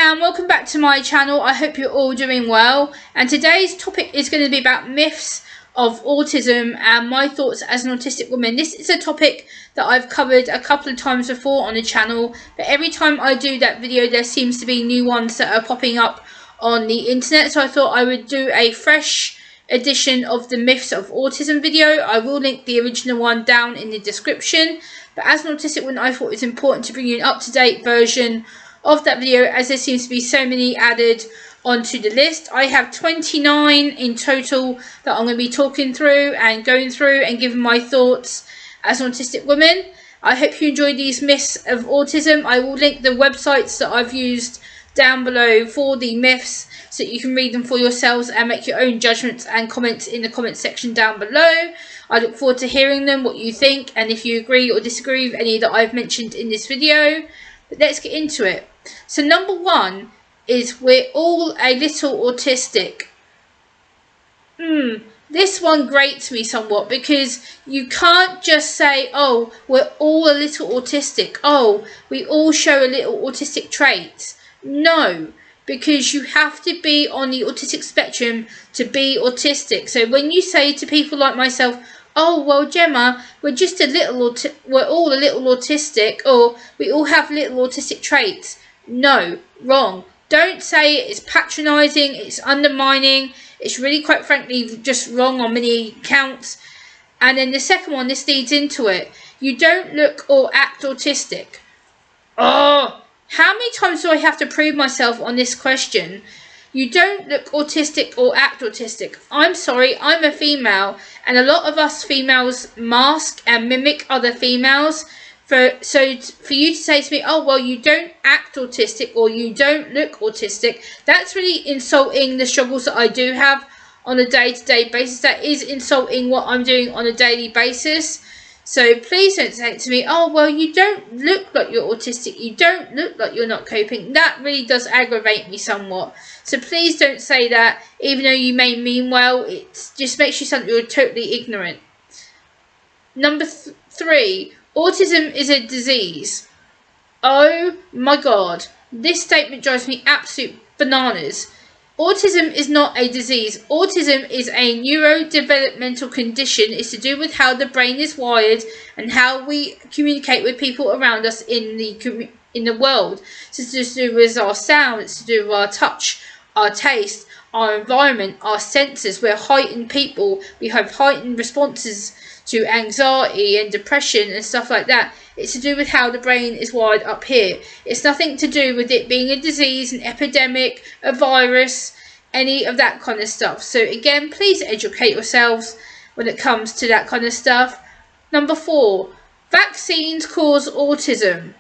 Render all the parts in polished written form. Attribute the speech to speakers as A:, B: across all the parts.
A: and welcome back to my channel. I hope you're all doing well, and today's topic is going to be about myths of autism and my thoughts as an autistic woman. This is a topic that I've covered a couple of times before on the channel, but every time I do that video there seems to be new ones that are popping up on the internet, so I thought I would do a fresh edition of the myths of autism video. I will link the original one down in the description, but as an autistic woman I thought it was important to bring you an up-to-date version of that video, as there seems to be so many added onto the list. I have 29 in total that I'm going to be talking through and going through and giving my thoughts as an autistic woman. I hope you enjoy these myths of autism. I will link the websites that I've used down below for the myths so that you can read them for yourselves and make your own judgments and comments in the comment section down below. I look forward to hearing them, what you think, and if you agree or disagree with any that I've mentioned in this video. But let's get into it. So number one is we're all a little autistic. This one grates me somewhat, because you can't just say, oh, we're all a little autistic. Oh, we all show a little autistic traits. No, because you have to be on the autistic spectrum to be autistic. So when you say to people like myself, oh, well, Gemma, we're just a little, we're all a little autistic, or we all have little autistic traits. No, wrong. Don't say it. It's patronising, it's undermining, it's really, quite frankly, just wrong on many counts. And then the second one, this leads into it. You don't look or act autistic. Oh, how many times do I have to prove myself on this question? You don't look autistic or act autistic. I'm sorry, I'm a female, and a lot of us females mask and mimic other females. So for you to say to me, oh, well, you don't act autistic or you don't look autistic, that's really insulting the struggles that I do have on a day-to-day basis. That is insulting what I'm doing on a daily basis. So please don't say to me, oh, well, you don't look like you're autistic, you don't look like you're not coping. That really does aggravate me somewhat. So please don't say that, even though you may mean well. It just makes you sound like you're totally ignorant. Number three, autism is a disease. Oh my god, this statement drives me absolute bananas. Autism is not a disease. Autism is a neurodevelopmental condition. It's to do with how the brain is wired and how we communicate with people around us in the world. So it's to do with our sound, it's to do with our touch, our taste, our environment, our senses. We're heightened people. We have heightened responses to anxiety and depression and stuff like that. It's to do with how the brain is wired up here. It's nothing to do with it being a disease, an epidemic, a virus, any of that kind of stuff. So again, please educate yourselves when it comes to that kind of stuff. Number four, vaccines cause autism.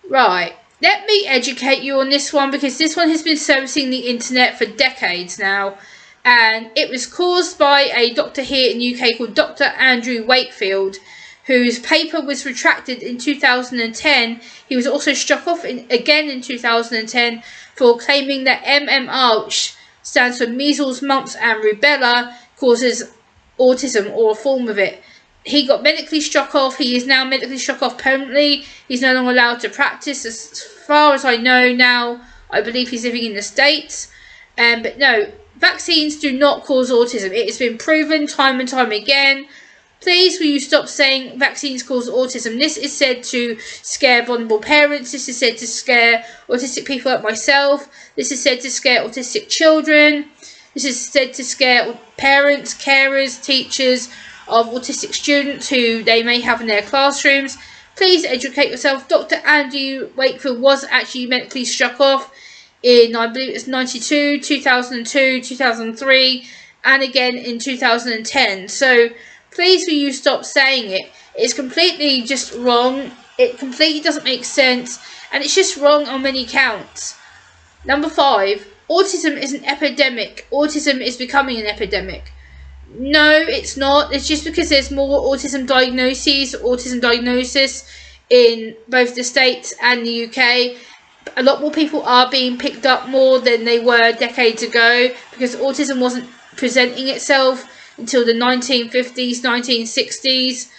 A: Right, let me educate you on this one, because this one has been servicing the internet for decades now. And it was caused by a doctor here in the UK called Dr. Andrew Wakefield, whose paper was retracted in 2010. He was also struck off again in 2010 for claiming that MMR, which stands for measles, mumps and rubella, causes autism or a form of it. He got medically struck off. He is now medically struck off permanently. He's no longer allowed to practice, as far as I know now. I believe he's living in the States. But no, vaccines do not cause autism. It has been proven time and time again. Please, will you stop saying vaccines cause autism? This is said to scare vulnerable parents. This is said to scare autistic people like myself. This is said to scare autistic children. This is said to scare parents, carers, teachers of autistic students who they may have in their classrooms. Please educate yourself. Dr. Andrew Wakefield was actually medically struck off in, I believe it's 92, 2002, 2003, and again in 2010. So please will you stop saying it. It's completely just wrong. It completely doesn't make sense, and it's just wrong on many counts. Number five, autism is an epidemic. Autism is becoming an epidemic. No, it's not. It's just because there's more autism diagnoses, autism diagnosis in both the States and the UK. A lot more people are being picked up more than they were decades ago, because autism wasn't presenting itself until the 1950s, 1960s.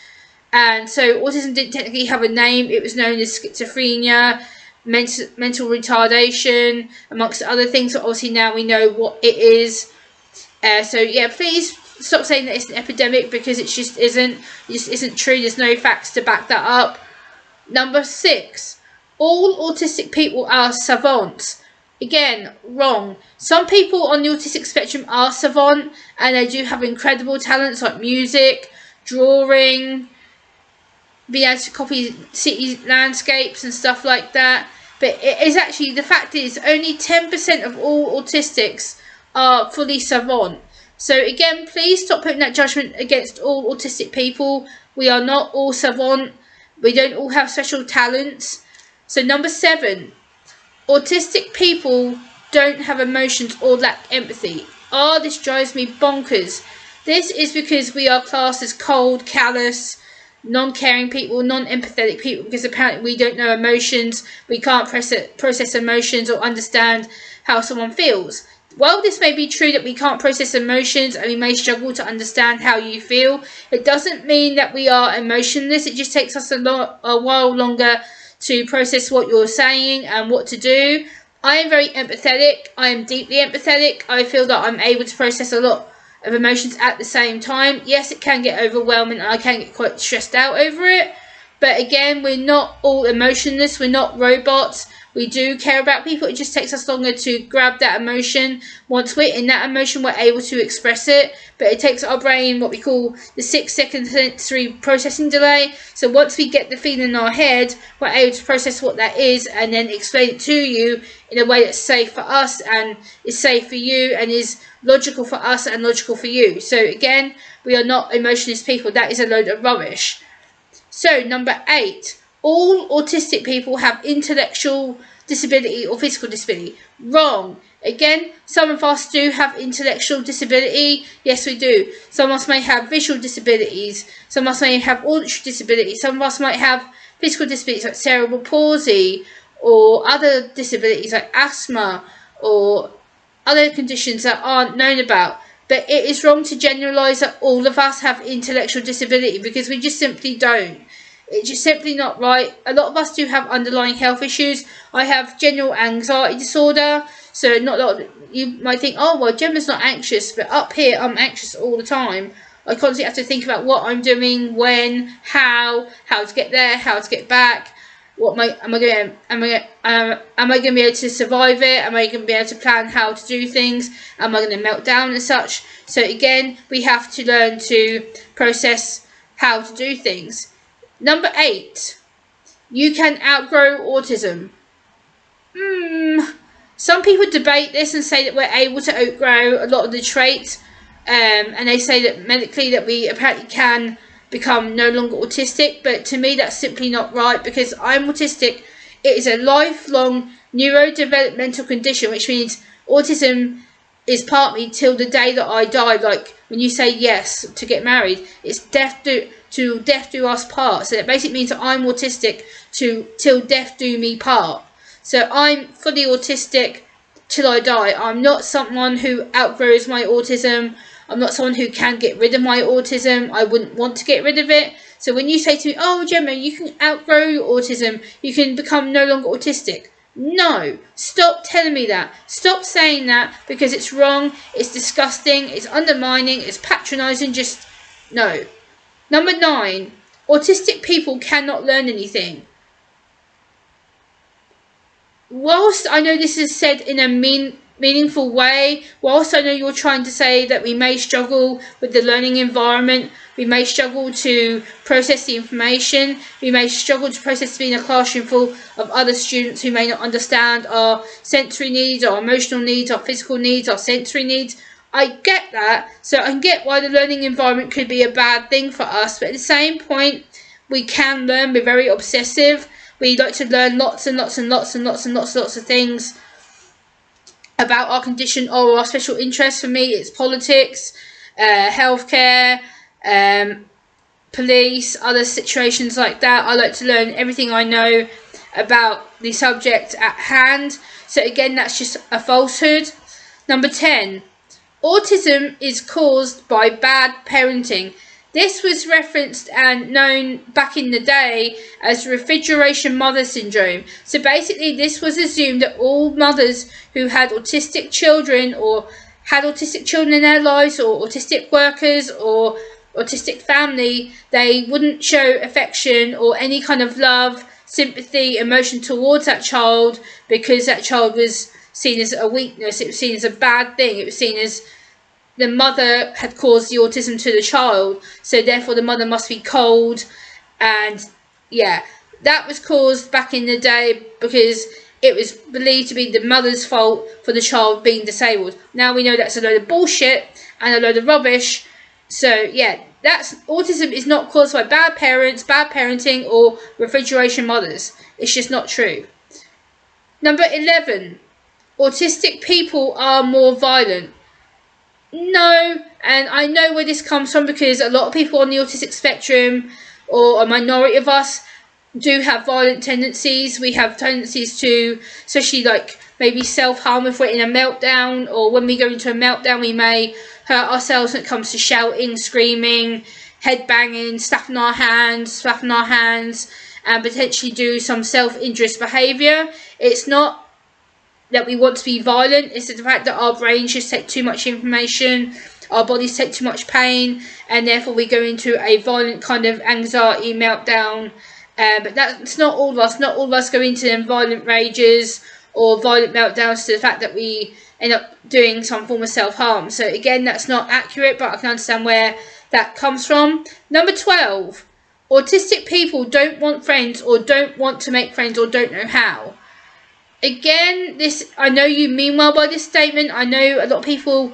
A: And so autism didn't technically have a name. It was known as schizophrenia, mental retardation, amongst other things. So obviously now we know what it is. So yeah, please stop saying that it's an epidemic, because it just isn't. It just isn't true. There's no facts to back that up. Number 6, all autistic people are savants. Again, wrong. Some people on the autistic spectrum are savant, and they do have incredible talents like music, drawing, being able to copy city landscapes and stuff like that. But it is actually, the fact is, only 10% of all autistics are fully savant. So again, please stop putting that judgment against all autistic people. We are not all savant. We don't all have special talents. So number 7, autistic people don't have emotions or lack empathy. Oh, this drives me bonkers. This is because we are classed as cold, callous, non-caring people, non-empathetic people, because apparently we don't know emotions. We can't process emotions or understand how someone feels. While this may be true that we can't process emotions and we may struggle to understand how you feel, it doesn't mean that we are emotionless. It just takes us a while longer to process what you're saying and what to do. I am very empathetic. I am deeply empathetic. I feel that I'm able to process a lot of emotions at the same time. Yes, it can get overwhelming and I can get quite stressed out over it. But again, we're not all emotionless. We're not robots. We do care about people. It just takes us longer to grab that emotion. Once we're in that emotion, we're able to express it. But it takes our brain what we call the 6-second sensory processing delay. So once we get the feeling in our head, we're able to process what that is and then explain it to you in a way that's safe for us and is safe for you and is logical for us and logical for you. So again, we are not emotionless people. That is a load of rubbish. So number 8, all autistic people have intellectual disability or physical disability. Wrong. Again, some of us do have intellectual disability. Yes, we do. Some of us may have visual disabilities. Some of us may have auditory disabilities. Some of us might have physical disabilities like cerebral palsy or other disabilities like asthma or other conditions that aren't known about. But it is wrong to generalise that all of us have intellectual disability, because we just simply don't. It's just simply not right. A lot of us do have underlying health issues. I have general anxiety disorder, so not a lot of, you might think, oh well, Gemma's not anxious, but up here I'm anxious all the time. I constantly have to think about what I'm doing, when, how to get there, how to get back. Am I going to be able to survive it? Am I going to be able to plan how to do things? Am I going to melt down and such? So again, we have to learn to process how to do things. Number 8, you can outgrow autism. Some people debate this and say that we're able to outgrow a lot of the traits, and they say that medically that we apparently can become no longer autistic, but to me that's simply not right, because I'm autistic. It is a lifelong neurodevelopmental condition, which means autism is part of me till the day that I die. Like when you say yes to get married, it's death do us part. So that basically means that I'm autistic till death do me part. So I'm fully autistic till I die. I'm not someone who outgrows my autism. I'm not someone who can get rid of my autism. I wouldn't want to get rid of it. So when you say to me, oh Gemma, you can outgrow your autism, you can become no longer autistic. No, stop telling me that. Stop saying that, because it's wrong, it's disgusting, it's undermining, it's patronising. Just no. Number 9, autistic people cannot learn anything. Whilst I know this is said in a meaningful way, whilst I know you're trying to say that we may struggle with the learning environment, we may struggle to process the information, we may struggle to process being in a classroom full of other students who may not understand our sensory needs, our emotional needs, our physical needs, our sensory needs. I get that, so I can get why the learning environment could be a bad thing for us, but at the same point, we can learn. We're very obsessive. We like to learn lots and lots and lots and lots and lots and lots of things about our condition or our special interests. For me, it's politics, healthcare, police, other situations like that. I like to learn everything I know about the subject at hand. So again, that's just a falsehood. Number 10, autism is caused by bad parenting. This was referenced and known back in the day as refrigeration mother syndrome. So basically this was assumed that all mothers who had autistic children or had autistic children in their lives, or autistic workers or autistic family, they wouldn't show affection or any kind of love, sympathy, emotion towards that child, because that child was seen as a weakness, it was seen as a bad thing, it was seen as the mother had caused the autism to the child, so therefore the mother must be cold. And yeah, that was caused back in the day because it was believed to be the mother's fault for the child being disabled. Now we know that's a load of bullshit and a load of rubbish. So yeah, that's autism is not caused by bad parents, bad parenting, or refrigeration mothers. It's just not true. Number 11, autistic people are more violent. No, and I know where this comes from because a lot of people on the autistic spectrum, or a minority of us, do have violent tendencies. We have tendencies to, especially like maybe self-harm if we're in a meltdown, or when we go into a meltdown we may hurt ourselves when it comes to shouting, screaming, head banging, slapping our hands, and potentially do some self-injurious behaviour. It's not that we want to be violent, it's the fact that our brains just take too much information, our bodies take too much pain, and therefore we go into a violent kind of anxiety meltdown. But that's not all of us. Not all of us go into them violent rages or violent meltdowns to the fact that we end up doing some form of self-harm. So again, that's not accurate, but I can understand where that comes from. Number 12, autistic people don't want friends, or don't want to make friends, or don't know how. Again, this, I know you mean well by this statement. I know a lot of people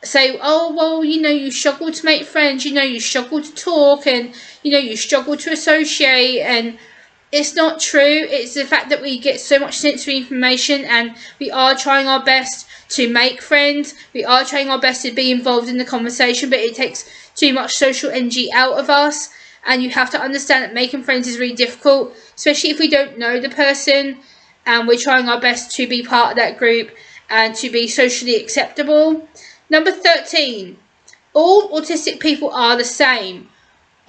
A: say, oh, well, you know, you struggle to make friends, you know, you struggle to talk, and, you know, you struggle to associate, and it's not true. It's the fact that we get so much sensory information, and we are trying our best to make friends, we are trying our best to be involved in the conversation, but it takes too much social energy out of us, and you have to understand that making friends is really difficult, especially if we don't know the person, and we're trying our best to be part of that group and to be socially acceptable. Number 13, all autistic people are the same.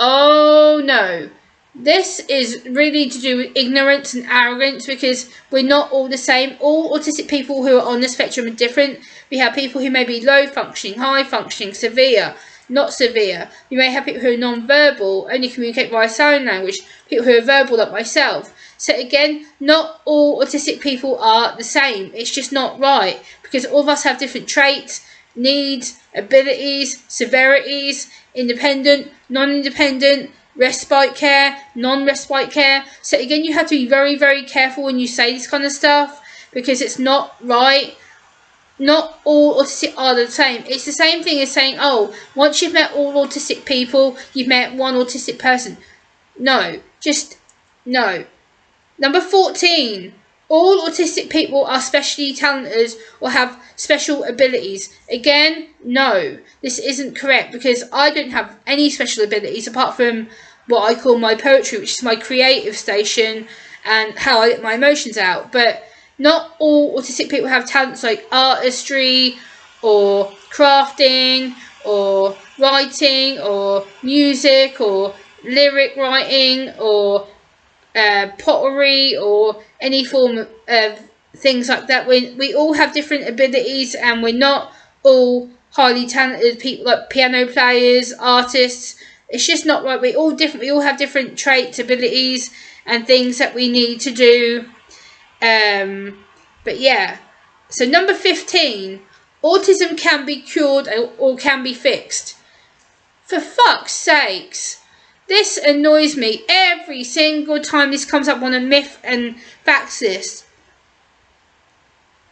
A: Oh no, this is really to do with ignorance and arrogance, because we're not all the same. All autistic people who are on the spectrum are different. We have people who may be low functioning, high functioning, severe, not severe. We may have people who are non-verbal, only communicate via sign language, people who are verbal like myself. So again, not all autistic people are the same. It's just not right, because all of us have different traits, needs, abilities, severities, independent, non-independent, respite care, non-respite care. So again, you have to be very, very careful when you say this kind of stuff, because it's not right. Not all autistic are the same. It's the same thing as saying, oh, once you've met all autistic people, you've met one autistic person. No, just no. Number 14, all autistic people are specially talented or have special abilities. Again, no, this isn't correct, because I don't have any special abilities apart from what I call my poetry, which is my creative station and how I get my emotions out. But not all autistic people have talents like artistry or crafting or writing or music or lyric writing or pottery or any form of things like that. We all have different abilities, and we're not all highly talented people like piano players, artists. It's just not right. We're all different. We all have different traits, abilities, and things that we need to do. But yeah. So number 15, autism can be cured or can be fixed. For fuck's sakes. This annoys me every single time this comes up on a myth and facts list.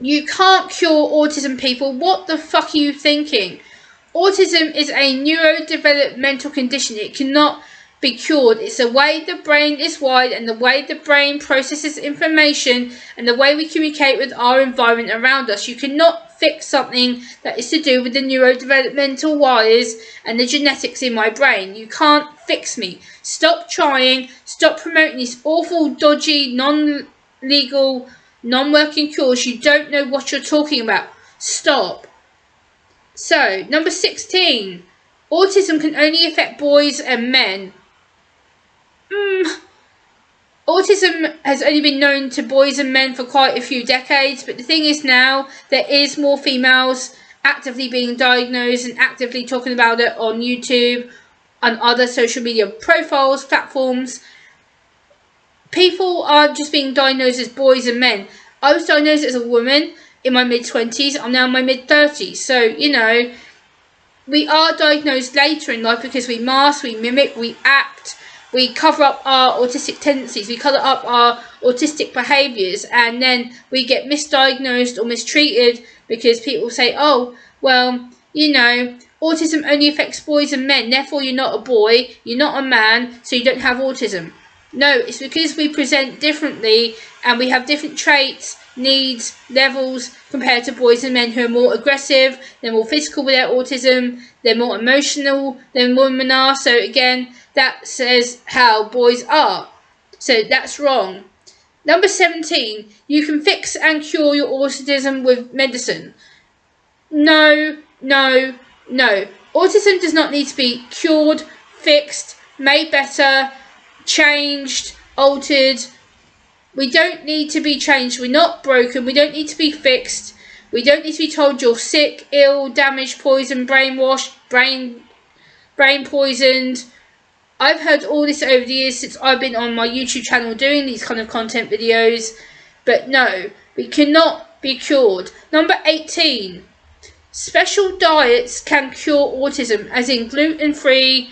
A: You can't cure autism, people. What the fuck are you thinking? Autism is a neurodevelopmental condition. It cannot be cured. It's the way the brain is wired, and the way the brain processes information, and the way we communicate with our environment around us. You cannot fix something that is to do with the neurodevelopmental wires and the genetics in my brain. You can't fix me. Stop trying. Stop promoting these awful, dodgy, non-legal, non-working cures. You don't know what you're talking about. Stop. So, number 16. Autism can only affect boys and men. Autism has only been known to boys and men for quite a few decades, but the thing is now there is more females actively being diagnosed and actively talking about it on YouTube and other social media profiles, platforms. People are just being diagnosed as boys and men. I was diagnosed as a woman in my mid-20s. I'm now in my mid-30s. So, you know, we are diagnosed later in life because we mask, we mimic, we act, we cover up our autistic tendencies, we cover up our autistic behaviours, and then we get misdiagnosed or mistreated because people say, oh, well, you know, autism only affects boys and men, therefore you're not a boy, you're not a man, so you don't have autism. No, it's because we present differently and we have different traits, needs, levels compared to boys and men who are more aggressive, they're more physical with their autism, they're more emotional than women are. So again, that says how boys are. So that's wrong. Number 17, you can fix and cure your autism with medicine. No, no, no. Autism does not need to be cured, fixed, made better, changed, altered. We don't need to be changed. We're not broken. We don't need to be fixed. We don't need to be told you're sick, ill, damaged, poisoned, brainwashed, brain poisoned. I've heard all this over the years since I've been on my YouTube channel doing these kind of content videos. But no, we cannot be cured. Number 18. Special diets can cure autism, as in gluten-free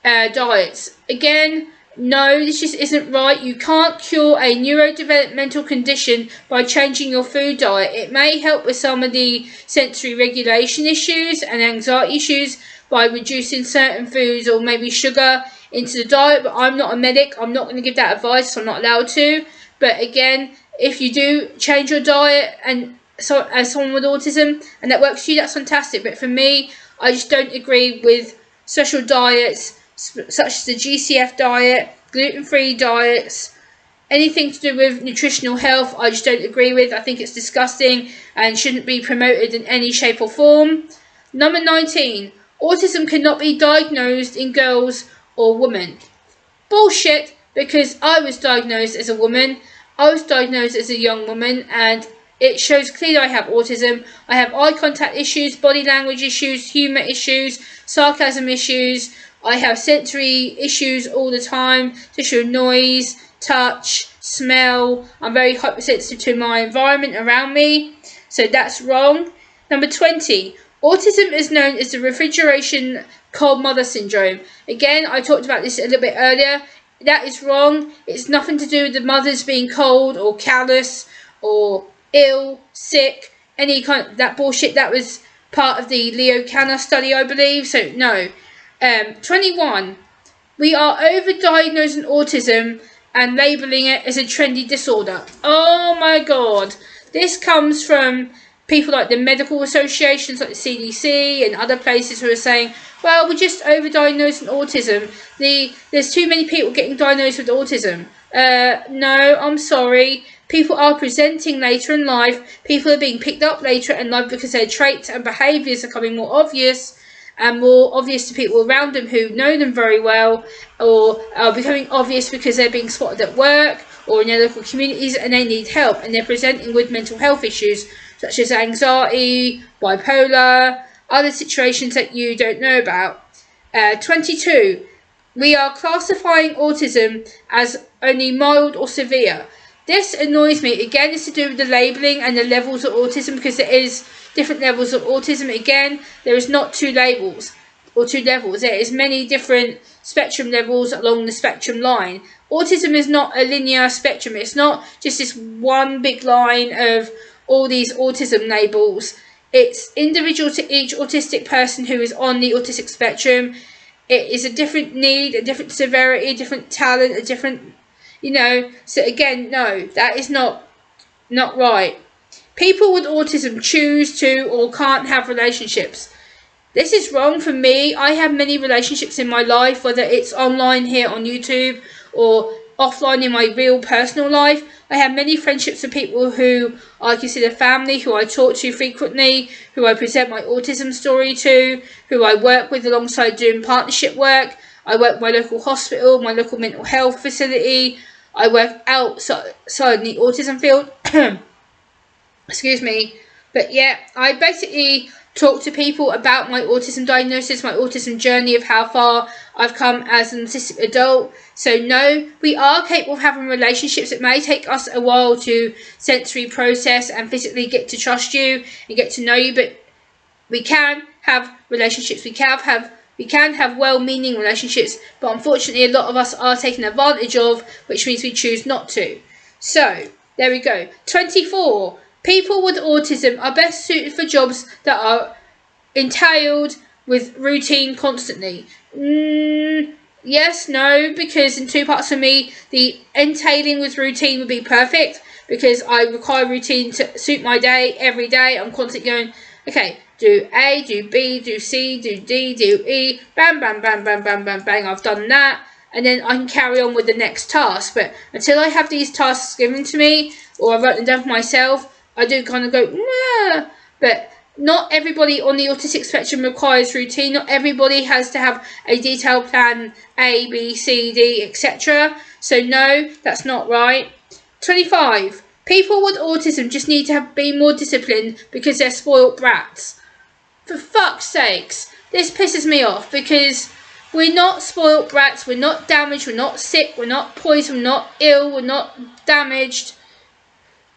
A: diets. Again, no, this just isn't right. You can't cure a neurodevelopmental condition by changing your food diet. It may help with some of the sensory regulation issues and anxiety issues by reducing certain foods or maybe sugar into the diet, but I'm not a medic. I'm not going to give that advice. I'm not allowed to. But again, if you do change your diet and so as someone with autism and that works for you, that's fantastic. But for me, I just don't agree with special diets such as the GCF diet, gluten-free diets, anything to do with nutritional health. I just don't agree with. I think it's disgusting and shouldn't be promoted in any shape or form. Number 19, autism cannot be diagnosed in girls or women. Bullshit, because I was diagnosed as a woman. I was diagnosed as a young woman, and it shows clearly I have autism. I have eye contact issues, body language issues, humour issues, sarcasm issues. I have sensory issues all the time, to noise, touch, smell. I'm very hypersensitive to my environment around me, so that's wrong. Number 20, autism is known as the refrigeration cold mother syndrome. Again, I talked about this a little bit earlier. That is wrong. It's nothing to do with the mothers being cold or callous or ill, sick, any kind of that bullshit. That was part of the Leo Kanner study, I believe, so no. 21, we are overdiagnosing autism and labelling it as a trendy disorder. Oh my god. This comes from people like the medical associations like the CDC and other places who are saying, well, we're just overdiagnosing autism. There's too many people getting diagnosed with autism. No, I'm sorry. People are presenting later in life. People are being picked up later in life because their traits and behaviours are becoming more obvious and more obvious to people around them who know them very well, or are becoming obvious because they're being spotted at work or in their local communities and they need help, and they're presenting with mental health issues such as anxiety, bipolar, other situations that you don't know about. 22, we are classifying autism as only mild or severe. This annoys me. Again, it's to do with the labelling and the levels of autism, because there is different levels of autism. Again, there is not two labels or two levels. There is many different spectrum levels along the spectrum line. Autism is not a linear spectrum. It's not just this one big line of all these autism labels. It's individual to each autistic person who is on the autistic spectrum. It is a different need, a different severity, a different talent, a different, so again, no, that is not right. People with autism choose to or can't have relationships. This is wrong for me. I have many relationships in my life, whether it's online here on YouTube or offline in my real personal life. I have many friendships with people who I consider family, who I talk to frequently, who I present my autism story to, who I work with alongside doing partnership work. I work my local hospital, my local mental health facility. I work outside the autism field. Excuse me. But yeah, I basically talk to people about my autism diagnosis, my autism journey, of how far I've come as an autistic adult. So no, we are capable of having relationships. It may take us a while to sensory process and physically get to trust you and get to know you, but we can have relationships. We can have well-meaning relationships, but unfortunately a lot of us are taken advantage of, which means we choose not to. So there we go. 24. People with autism are best suited for jobs that are entailed with routine constantly. Yes, no, because in two parts for me, the entailing with routine would be perfect, because I require routine to suit my day every day. I'm constantly going, okay, do A, do B, do C, do D, do E, bam, bam, bam, bam, bam, bam, bang, I've done that, and then I can carry on with the next task. But until I have these tasks given to me, or I write them down for myself, I do kind of go, nah. But not everybody on the autistic spectrum requires routine. Not everybody has to have a detailed plan, A, B, C, D, etc. So no, that's not right. 25. People with autism just need to be more disciplined because they're spoiled brats. For fuck's sakes, this pisses me off, because we're not spoiled brats, we're not damaged, we're not sick, we're not poisoned, we're not ill, we're not damaged.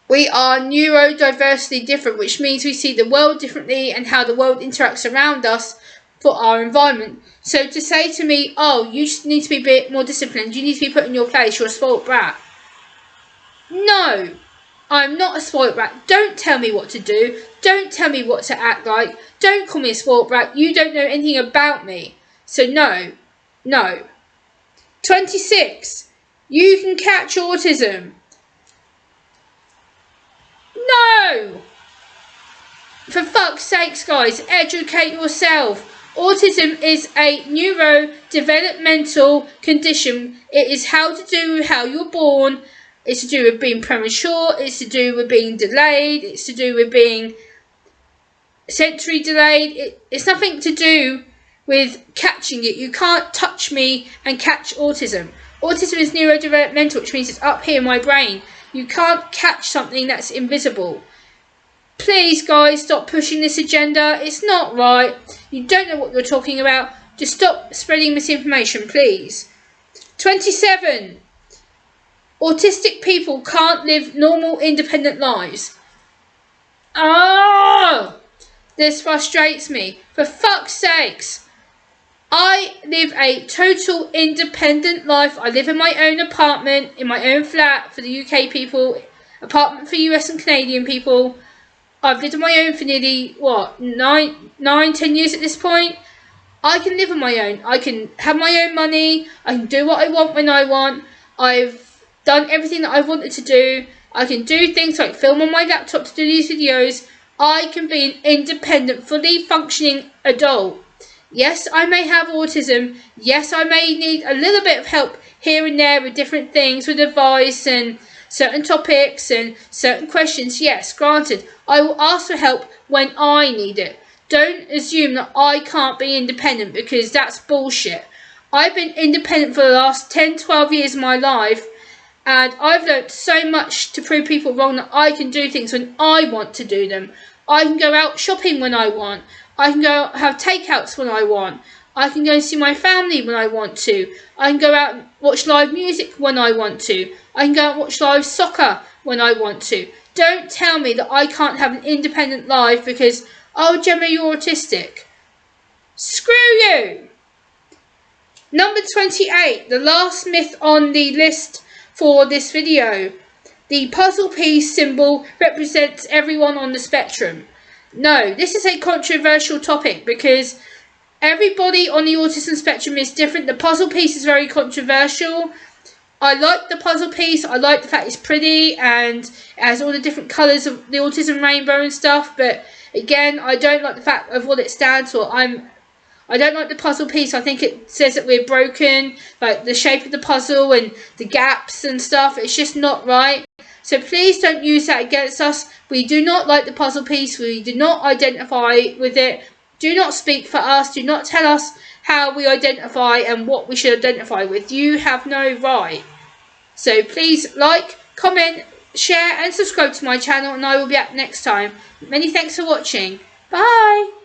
A: We are neurodiversity different, which means we see the world differently and how the world interacts around us for our environment. So to say to me, oh, you just need to be a bit more disciplined, you need to be put in your place, you're a spoiled brat. No, I'm not a spoiled brat. Don't tell me what to do. Don't tell me what to act like. Don't call me a spoiled brat. You don't know anything about me. So no, no. 26. You can catch autism. No! For fuck's sakes, guys, educate yourself. Autism is a neurodevelopmental condition. It is how to do with how you're born. It's to do with being premature. It's to do with being delayed. It's to do with being sensory delayed. It's nothing to do with catching it. You can't touch me and catch autism. Autism is neurodevelopmental, which means it's up here in my brain. You can't catch something that's invisible. Please, guys, stop pushing this agenda. It's not right. You don't know what you're talking about. Just stop spreading misinformation, please. 27. Autistic people can't live normal, independent lives. Oh, this frustrates me. For fuck's sakes. I live a total independent life. I live in my own apartment, in my own flat for the UK people, apartment for US and Canadian people. I've lived on my own for nearly, 10 years at this point. I can live on my own. I can have my own money. I can do what I want when I want. I've done everything that I wanted to do. I can do things like film on my laptop to do these videos. I can be an independent, fully functioning adult. Yes, I may have autism. Yes, I may need a little bit of help here and there with different things, with advice and certain topics and certain questions. Yes, granted, I will ask for help when I need it. Don't assume that I can't be independent, because that's bullshit. I've been independent for the last 10, 12 years of my life, and I've learnt so much to prove people wrong, that I can do things when I want to do them. I can go out shopping when I want. I can go have takeouts when I want. I can go and see my family when I want to. I can go out and watch live music when I want to. I can go out and watch live soccer when I want to. Don't tell me that I can't have an independent life because, oh, Gemma, you're autistic. Screw you! Number 28, the last myth on the list for this video. The puzzle piece symbol represents everyone on the spectrum. No, this is a controversial topic because everybody on the autism spectrum is different. The puzzle piece is very controversial. I like the puzzle piece. I like the fact it's pretty and it has all the different colours of the autism rainbow and stuff. But again, I don't like the fact of what it stands for. I don't like the puzzle piece. I think it says that we're broken, like the shape of the puzzle and the gaps and stuff. It's just not right. So please don't use that against us. We do not like the puzzle piece. We do not identify with it. Do not speak for us. Do not tell us how we identify and what we should identify with. You have no right. So please like, comment, share and subscribe to my channel, and I will be back next time. Many thanks for watching. Bye.